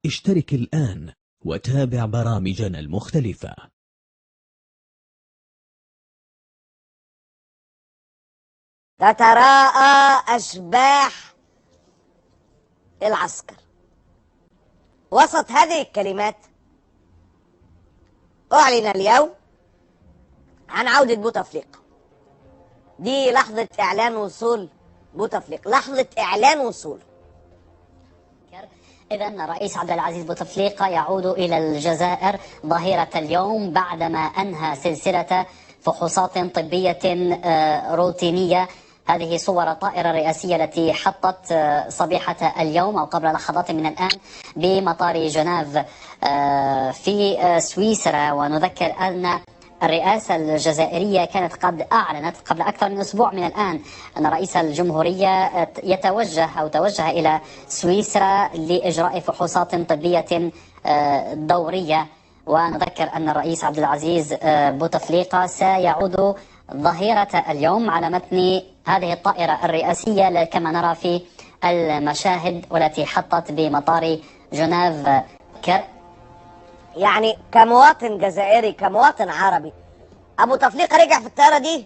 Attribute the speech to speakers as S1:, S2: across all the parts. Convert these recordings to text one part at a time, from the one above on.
S1: اشترك الآن وتابع برامجنا المختلفة.
S2: تتراءى أشباح العسكر. وسط هذه الكلمات أعلن اليوم عن عودة بوتفليقة. دي لحظة إعلان وصول بوتفليقة، لحظة إعلان وصول.
S3: إذن الرئيس عبد العزيز بوتفليقة يعود إلى الجزائر ظهيرة اليوم بعدما أنهى سلسلة فحوصات طبية روتينية. هذه صور الطائرة الرئاسية التي حطت صبيحة اليوم أو قبل لحظات من الآن بمطار جنيف في سويسرا. ونذكر أن الرئاسة الجزائرية كانت قد أعلنت قبل أكثر من أسبوع من الآن أن رئيس الجمهورية توجه إلى سويسرا لإجراء فحوصات طبية دورية. ونذكر أن الرئيس عبد العزيز بوتفليقة سيعود ظهيرة اليوم على متن هذه الطائرة الرئاسية كما نرى في المشاهد والتي حطت بمطار جنيف.
S2: يعني كمواطن جزائري كمواطن عربي، أبو تفليقة رجع في الطيارة دي؟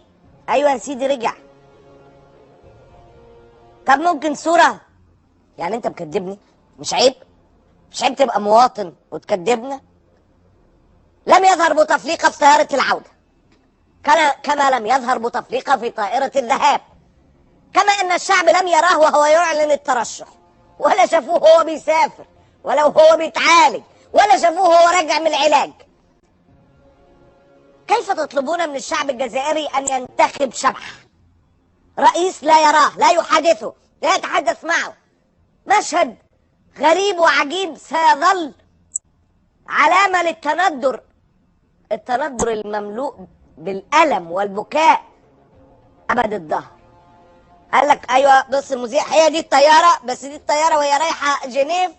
S2: أيوة يا سيدي رجع. طب ممكن صورة؟ يعني أنت مكدبني؟ مش عيب؟ مش عيب تبقى مواطن وتكدبنا؟ لم يظهر بوتفليقة في طيارة العودة كما لم يظهر بوتفليقة في طائرة الذهاب، كما أن الشعب لم يراه وهو يعلن الترشح، ولا شافوه هو بيسافر، ولا هو بيتعالج، ولا شافوه هو راجع من العلاج. كيف تطلبون من الشعب الجزائري أن ينتخب شبح رئيس لا يراه، لا يحادثه، لا يتحدث معه؟ مشهد غريب وعجيب سيظل علامة للتندر، التندر المملوء بالألم والبكاء أبد الدهر. قال لك أيوة بص المذيع، هي دي الطيارة، بس دي الطيارة وهي رايحة جنيف،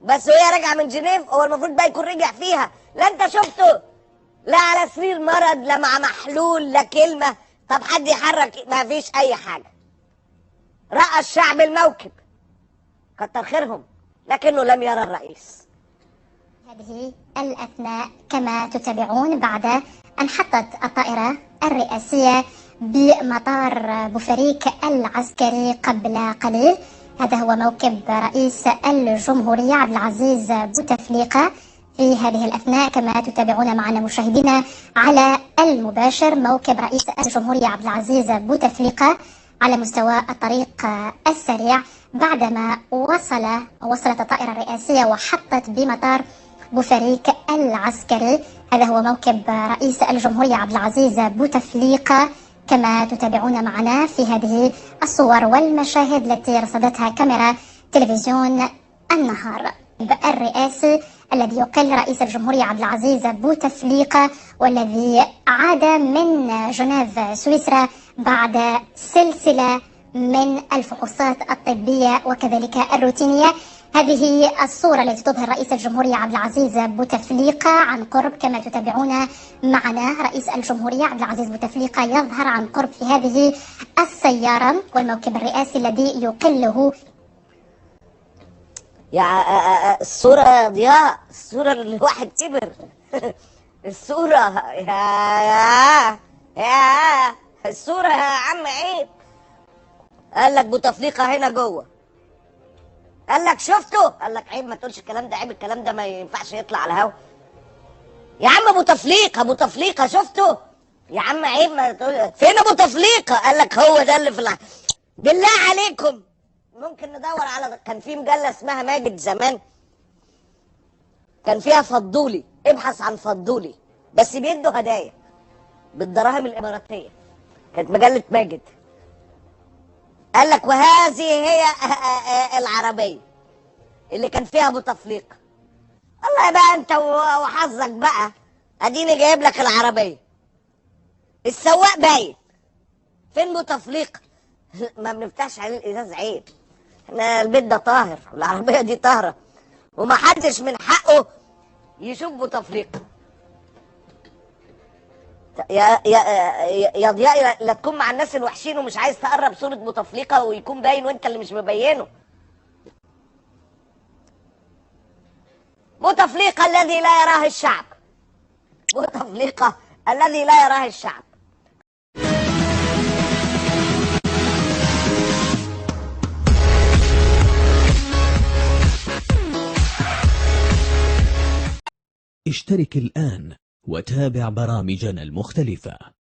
S2: بس وهي راجعة من جنيف هو المفروض بقى يكون رجع فيها. لا أنت شفته، لا على سرير مرض، لا مع محلول، لا كلمة. طب حد يحرك؟ ما فيش أي حاجة. رأى الشعب الموكب، كتر خيرهم، لكنه لم يرى الرئيس.
S4: هذه الأثناء كما تتابعون بعد أن حطت الطائرة الرئاسية بمطار بوفريك العسكري قبل قليل. هذا هو موكب رئيس الجمهورية عبد العزيز بوتفليقة في هذه الأثناء كما تتابعون معنا مشاهدينا على المباشر. موكب رئيس الجمهورية عبد العزيز بوتفليقة على مستوى الطريق السريع بعدما وصلت الطائرة الرئاسية وحطت بمطار بوفريك العسكري. هذا هو موكب رئيس الجمهورية عبد العزيز بوتفليقة كما تتابعون معنا في هذه الصور والمشاهد التي رصدتها كاميرا تلفزيون النهار. الرئاسي الذي يقل رئيس الجمهورية عبد العزيز بوتفليقة والذي عاد من جنيف سويسرا بعد سلسلة من الفحوصات الطبية وكذلك الروتينية. هذه الصورة التي تظهر رئيس الجمهورية عبد العزيز بوتفليقة عن قرب كما تتابعون معنا. رئيس الجمهورية عبد العزيز بوتفليقة يظهر عن قرب في هذه السيارة والموكب الرئاسي الذي يقله.
S2: يا الصورة يا ضياء، الصورة اللي الواحد كبر الصورة يا الصورة يا عم عيب. قال لك بوتفليقة هنا جوه، قال لك شفته، قال لك عيب ما تقولش الكلام ده، عيب الكلام ده ما ينفعش يطلع على الهوا. يا عم بوتفليقة شفته يا عم، عيب ما تقول فين بوتفليقة. قال لك هو ده اللي في بالله عليكم ممكن ندور على، كان في مجلة اسمها ماجد زمان كان فيها فضولي، ابحث عن فضولي بس بيدوا هدايا بالدراهم الإماراتية، كانت مجلة ماجد. قال لك وهذه هي العربية اللي كان فيها بوتفليقة. والله بقى انت وحظك بقى، اديني جايب لك العربية، السواق باين، فين بوتفليقة؟ ما بنفتحش عليه الازاز عيب، احنا البيت ده طاهر والعربية دي طاهرة ومحدش من حقه يشوف بوتفليقة. يا ضياء لا تكون مع الناس الوحشين ومش عايز تقرب صورة بوتفليقة ويكون باين وانت اللي مش مبينه. بوتفليقة الذي لا يراه الشعب، بوتفليقة الذي لا يراه الشعب.
S1: اشترك الآن وتابع برامجنا المختلفة.